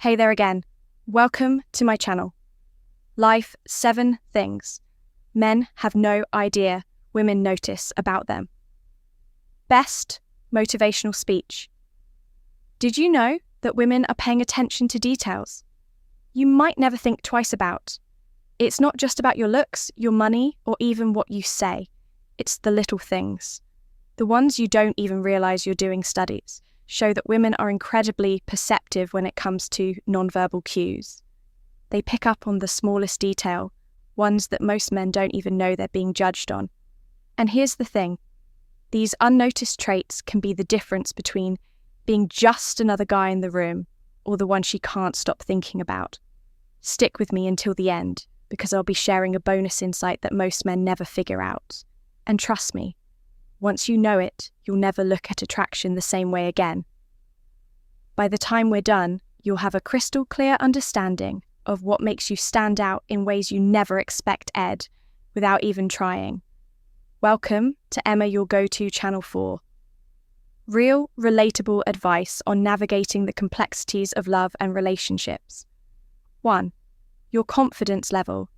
Hey there again. Welcome to my channel. Life 7 things men have no idea women notice about them. Best motivational speech. Did you know that women are paying attention to details you might never think twice about? It's not just about your looks, your money, or even what you say. It's the little things. The ones you don't even realize you're doing. Studies show that women are incredibly perceptive when it comes to nonverbal cues. They pick up on the smallest detail, ones that most men don't even know they're being judged on. And here's the thing. These unnoticed traits can be the difference between being just another guy in the room or the one she can't stop thinking about. Stick with me until the end, because I'll be sharing a bonus insight that most men never figure out. And trust me, once you know it, you'll never look at attraction the same way again. By the time we're done, you'll have a crystal clear understanding of what makes you stand out in ways you never expect, Ed, without even trying. Welcome to Emma, your go-to channel for real, relatable advice on navigating the complexities of love and relationships. 1. Your confidence level.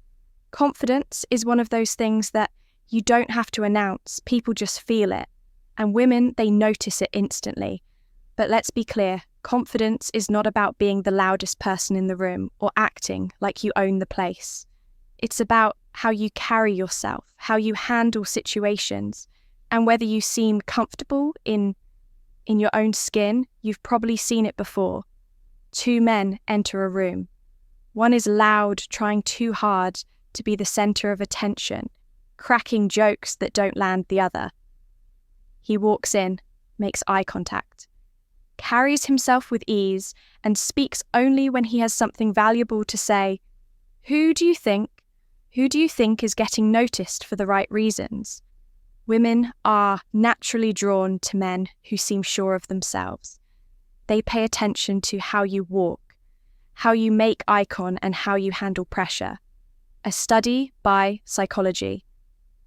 Confidence is one of those things that you don't have to announce, people just feel it. And women, they notice it instantly. But let's be clear, confidence is not about being the loudest person in the room or acting like you own the place. It's about how you carry yourself, how you handle situations, and whether you seem comfortable in your own skin. You've probably seen it before. 2 men enter a room. One is loud, trying too hard to be the center of attention, cracking jokes that don't land the other. He walks in, makes eye contact, carries himself with ease, and speaks only when he has something valuable to say. Who do you think is getting noticed for the right reasons? Women are naturally drawn to men who seem sure of themselves. They pay attention to how you walk, how you make eye contact, and how you handle pressure. A study by Psychology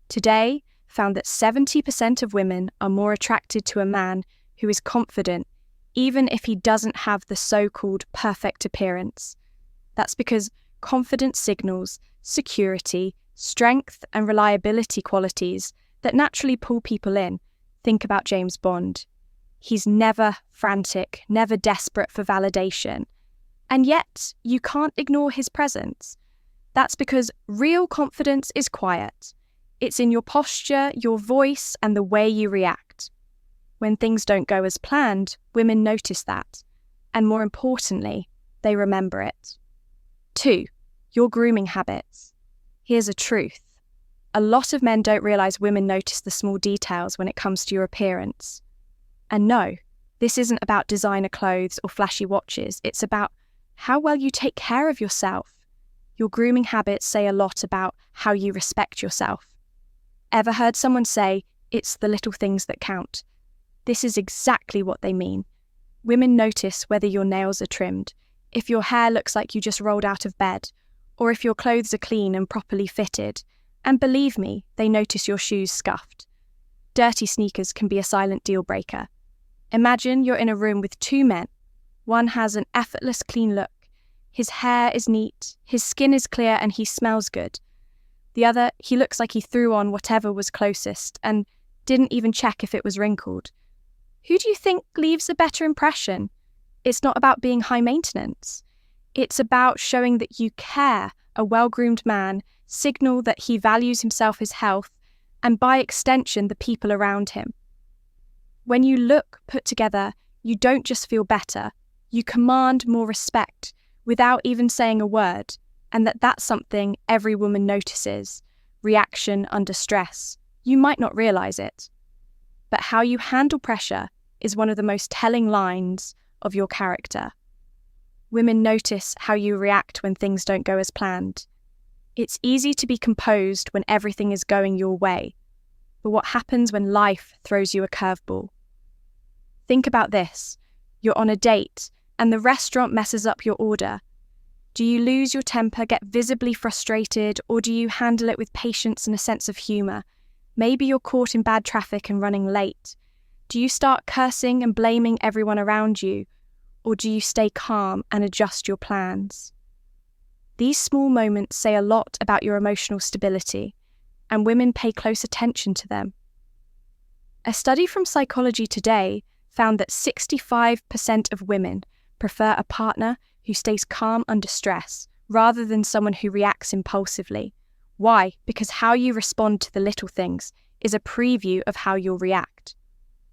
Today found that 70% of women are more attracted to a man who is confident, even if he doesn't have the so-called perfect appearance. That's because confidence signals security, strength, and reliability qualities that naturally pull people in. Think about James Bond. He's never frantic, never desperate for validation. And yet, you can't ignore his presence. That's because real confidence is quiet. It's in your posture, your voice, and the way you react. When things don't go as planned, women notice that. And more importantly, they remember it. 2. Your grooming habits. Here's a truth. A lot of men don't realize women notice the small details when it comes to your appearance. And no, this isn't about designer clothes or flashy watches. It's about how well you take care of yourself. Your grooming habits say a lot about how you respect yourself. Ever heard someone say, it's the little things that count? This is exactly what they mean. Women notice whether your nails are trimmed, if your hair looks like you just rolled out of bed, or if your clothes are clean and properly fitted. And believe me, they notice your shoes scuffed. Dirty sneakers can be a silent deal breaker. Imagine you're in a room with 2 men. One has an effortless clean look. His hair is neat, his skin is clear, and he smells good. The other, he looks like he threw on whatever was closest and didn't even check if it was wrinkled. Who do you think leaves a better impression? It's not about being high maintenance. It's about showing that you care. A well-groomed man signal that he values himself, his health, and by extension, the people around him. When you look put together, you don't just feel better, you command more respect without even saying a word, and that's something every woman notices. Reaction under stress. You might not realize it, but how you handle pressure is one of the most telling lines of your character. Women notice how you react when things don't go as planned. It's easy to be composed when everything is going your way, but what happens when life throws you a curveball? Think about this. You're on a date, and the restaurant messes up your order. Do you lose your temper, get visibly frustrated, or do you handle it with patience and a sense of humour? Maybe you're caught in bad traffic and running late. Do you start cursing and blaming everyone around you? or do you stay calm and adjust your plans? These small moments say a lot about your emotional stability, and women pay close attention to them. A study from Psychology Today found that 65% of women prefer a partner who stays calm under stress rather than someone who reacts impulsively. Why? Because how you respond to the little things is a preview of how you'll react.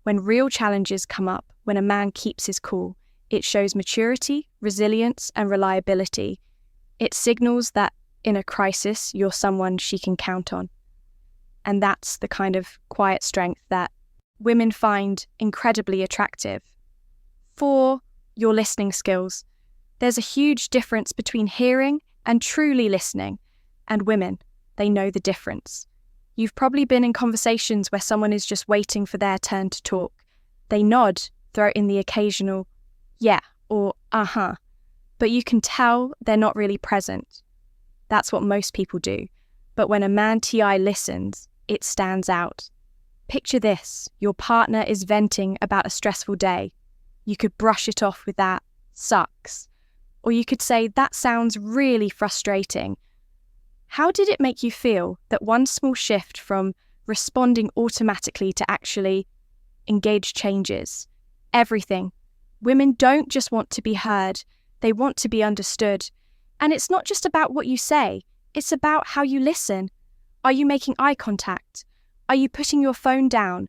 When real challenges come up, when a man keeps his cool, it shows maturity, resilience, and reliability. It signals that in a crisis, you're someone she can count on. And that's the kind of quiet strength that women find incredibly attractive. 4, your listening skills. There's a huge difference between hearing and truly listening, and women, they know the difference. You've probably been in conversations where someone is just waiting for their turn to talk. They nod, throw in the occasional yeah or uh-huh, but you can tell they're not really present. That's what most people do. But when a man TI listens, it stands out. Picture this, your partner is venting about a stressful day. You could brush it off with that, sucks. Or you could say, that sounds really frustrating. How did it make you feel that one small shift from responding automatically to actually engage changes? Everything. Women don't just want to be heard, they want to be understood. And it's not just about what you say, it's about how you listen. Are you making eye contact? Are you putting your phone down?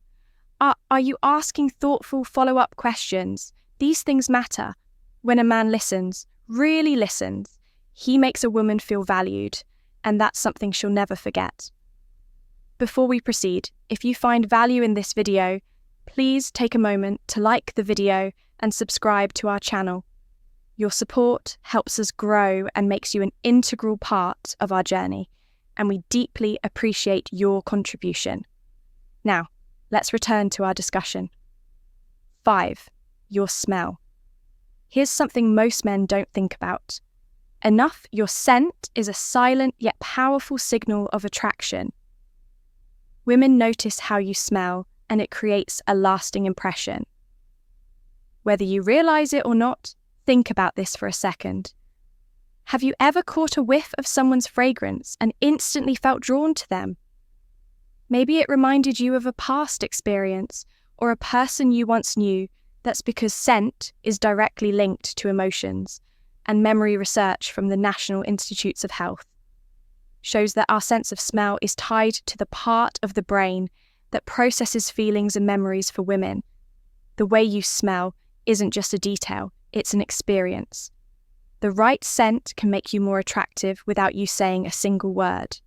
Are you asking thoughtful follow-up questions? These things matter. When a man listens, really listens, he makes a woman feel valued, and that's something she'll never forget. Before we proceed, if you find value in this video, please take a moment to like the video and subscribe to our channel. Your support helps us grow and makes you an integral part of our journey, and we deeply appreciate your contribution. Now, let's return to our discussion. 5, your smell. Here's something most men don't think about. Your scent is a silent yet powerful signal of attraction. Women notice how you smell, and it creates a lasting impression. Whether you realize it or not, think about this for a second. Have you ever caught a whiff of someone's fragrance and instantly felt drawn to them? Maybe it reminded you of a past experience or a person you once knew. That's because scent is directly linked to emotions, and memory research from the National Institutes of Health shows that our sense of smell is tied to the part of the brain that processes feelings and memories for women. The way you smell isn't just a detail, it's an experience. The right scent can make you more attractive without you saying a single word.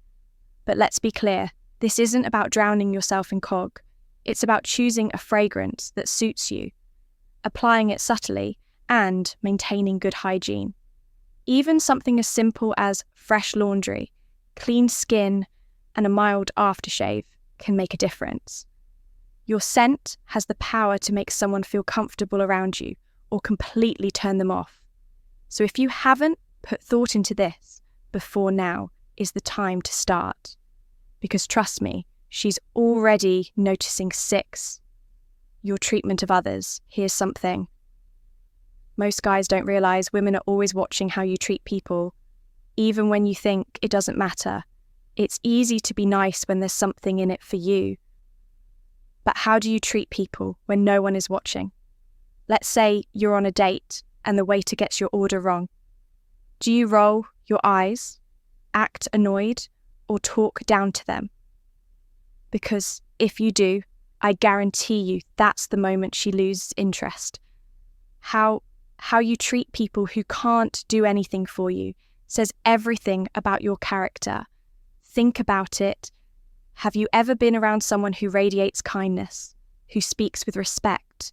But let's be clear, this isn't about drowning yourself in cog. It's about choosing a fragrance that suits you, applying it subtly, and maintaining good hygiene. Even something as simple as fresh laundry, clean skin, and a mild aftershave can make a difference. Your scent has the power to make someone feel comfortable around you or completely turn them off. So if you haven't put thought into this before, now is the time to start. Because trust me, she's already noticing. 6, your treatment of others. Here's something most guys don't realize: women are always watching how you treat people, even when you think it doesn't matter. It's easy to be nice when there's something in it for you. But how do you treat people when no one is watching? Let's say you're on a date and the waiter gets your order wrong. Do you roll your eyes, act annoyed, or talk down to them? Because if you do, I guarantee you that's the moment she loses interest. How you treat people who can't do anything for you says everything about your character. Think about it. Have you ever been around someone who radiates kindness, who speaks with respect,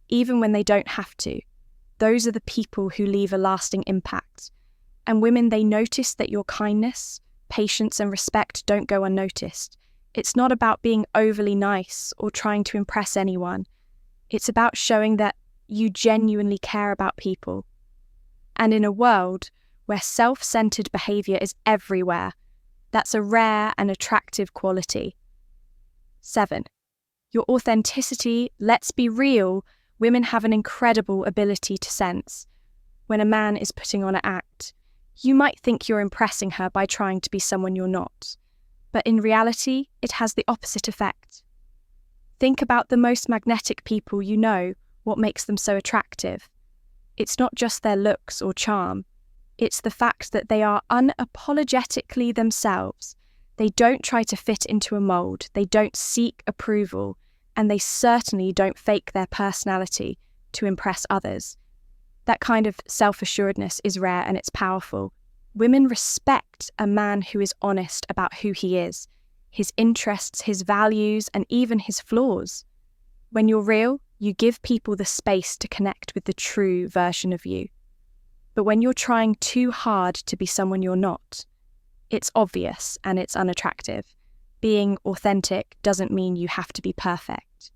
even when they don't have to? Those are the people who leave a lasting impact. And women, they notice that your kindness, patience, and respect don't go unnoticed. It's not about being overly nice or trying to impress anyone. It's about showing that you genuinely care about people. And in a world where self-centered behavior is everywhere, that's a rare and attractive quality. 7, your authenticity. Let's be real. Women have an incredible ability to sense when a man is putting on an act. You might think you're impressing her by trying to be someone you're not, but in reality, it has the opposite effect. Think about the most magnetic people you know, what makes them so attractive. It's not just their looks or charm, it's the fact that they are unapologetically themselves. They don't try to fit into a mold, they don't seek approval, and they certainly don't fake their personality to impress others. That kind of self-assuredness is rare and it's powerful. Women respect a man who is honest about who he is, his interests, his values, and even his flaws. When you're real, you give people the space to connect with the true version of you. But when you're trying too hard to be someone you're not, it's obvious and it's unattractive. Being authentic doesn't mean you have to be perfect.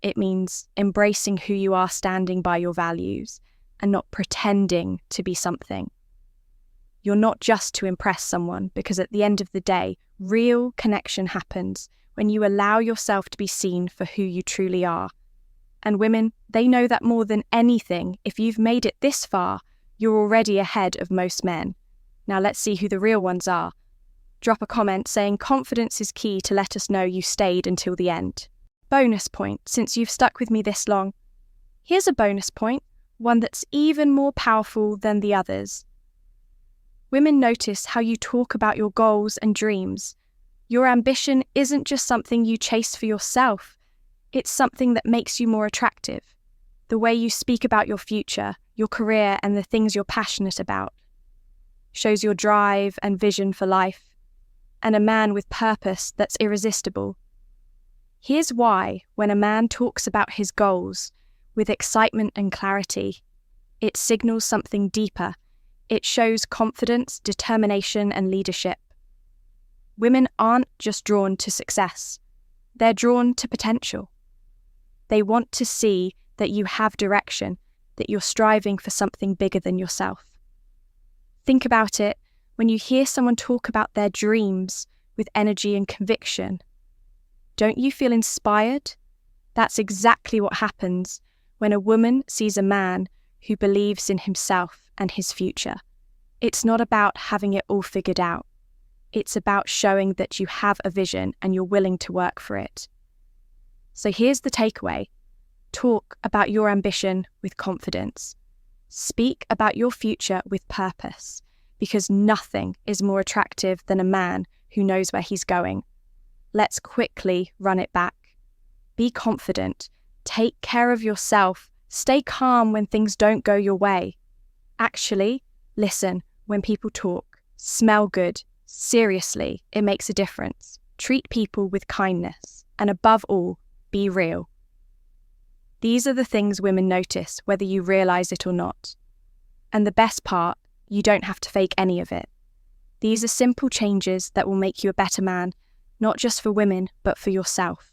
It means embracing who you are, standing by your values, and not pretending to be something. You're not just to impress someone, because at the end of the day, real connection happens when you allow yourself to be seen for who you truly are. And women, they know that more than anything. If you've made it this far, you're already ahead of most men. Now let's see who the real ones are. Drop a comment saying confidence is key to let us know you stayed until the end. Bonus point, since you've stuck with me this long. Here's a bonus point, one that's even more powerful than the others. Women notice how you talk about your goals and dreams. Your ambition isn't just something you chase for yourself. It's something that makes you more attractive. The way you speak about your future, your career, and the things you're passionate about shows your drive and vision for life, and a man with purpose that's irresistible. Here's why, when a man talks about his goals with excitement and clarity, it signals something deeper. It shows confidence, determination, and leadership. Women aren't just drawn to success. They're drawn to potential. They want to see that you have direction, that you're striving for something bigger than yourself. Think about it when you hear someone talk about their dreams with energy and conviction. Don't you feel inspired? That's exactly what happens when a woman sees a man who believes in himself and his future. It's not about having it all figured out. It's about showing that you have a vision and you're willing to work for it. So here's the takeaway. Talk about your ambition with confidence. Speak about your future with purpose, because nothing is more attractive than a man who knows where he's going. Let's quickly run it back. Be confident. Take care of yourself. Stay calm when things don't go your way. Actually, listen when people talk. Smell good. Seriously, it makes a difference. Treat people with kindness. And above all, be real. These are the things women notice, whether you realize it or not. And the best part, you don't have to fake any of it. These are simple changes that will make you a better man, not just for women, but for yourself.